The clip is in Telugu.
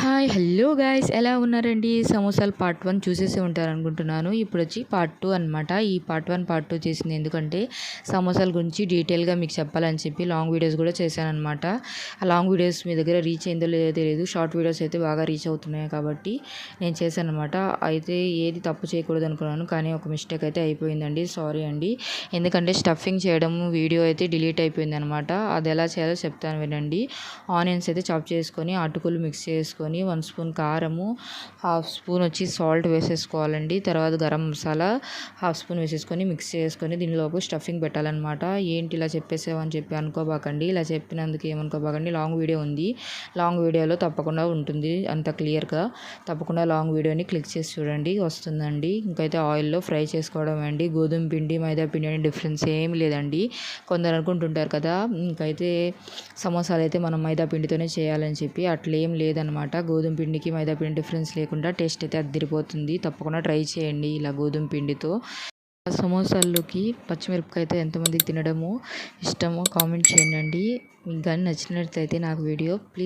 హాయ్! హలో గాయ్స్ ఎలా ఉన్నారండి? సమోసాలు పార్ట్ 1 చూసేసే ఉంటారనుకుంటున్నాను. ఇప్పుడొచ్చి పార్ట్ 2 అనమాట. ఈ పార్ట్ 1, పార్ట్ 2 చేసింది ఎందుకంటే సమోసాల గురించి డీటెయిల్‌గా మీకు చెప్పాలని చెప్పి లాంగ్ వీడియోస్ కూడా చేశాననమాట. ఆ లాంగ్ వీడియోస్ మీ దగ్గర రీచ్ అయిందో లేదో తెలీదు. షార్ట్ వీడియోస్ అయితే బాగా రీచ్ అవుతున్నాయి కాబట్టి నేను చేశాననమాట. అయితే ఏది తప్పు చేయకూడదు అనుకున్నాను. కానీ ఒక మిస్టేక్ అయితే అయిపోయిందండి. సారీ అండి. ఎందుకంటే స్టఫింగ్ చేయడం వీడియో అయితే డిలీట్ అయిపోయిందనమాట. అది ఎలా చేయాలో చెప్తాను వినండి. ఆనియన్స్ అయితే చాప్ చేసుకొని అటుకులు మిక్స్ చేసుకొని 1 స్పూన్ కారము, హాఫ్ స్పూన్ వచ్చి సాల్ట్ వేసేసుకోవాలండి. తర్వాత గరం మసాలా హాఫ్ స్పూన్ వేసేసుకొని మిక్స్ చేసుకొని దీనిలోపు స్టఫింగ్ పెట్టాలన్నమాట. ఏంటి ఇలా చెప్పేసావు అని చెప్పి అనుకోబాకండి. ఇలా చెప్పినందుకు ఏమనుకోబాకండి. లాంగ్ వీడియో ఉంది. లాంగ్ వీడియోలో తప్పకుండా ఉంటుంది అంత క్లియర్గా. తప్పకుండా లాంగ్ వీడియోని క్లిక్ చేసి చూడండి, వస్తుందండి. ఇంకైతే ఆయిల్లో ఫ్రై చేసుకోవడం అండి. గోధుమ పిండి మైదా పిండి అని డిఫరెన్స్ ఏమి లేదండి. కొందరు అనుకుంటుంటారు కదా ఇంకైతే సమోసాలు అయితే మనం మైదా పిండితోనే చేయాలని చెప్పి, అట్లేం లేదనమాట. గోధుమ పిండికి మైదా పిండి డిఫరెన్స్ లేకుండా టేస్ట్ అయితే అదిరిపోతుంది. తప్పకుండా ట్రై చేయండి ఇలా గోధుమ పిండితో. సమోసాల్లోకి పచ్చిమిరపకాయ అయితే ఎంతమందికి తినడము ఇష్టమో కామెంట్ చేయండి. మీకు కానీ నచ్చినట్లయితే నాకు వీడియో ప్లీజ్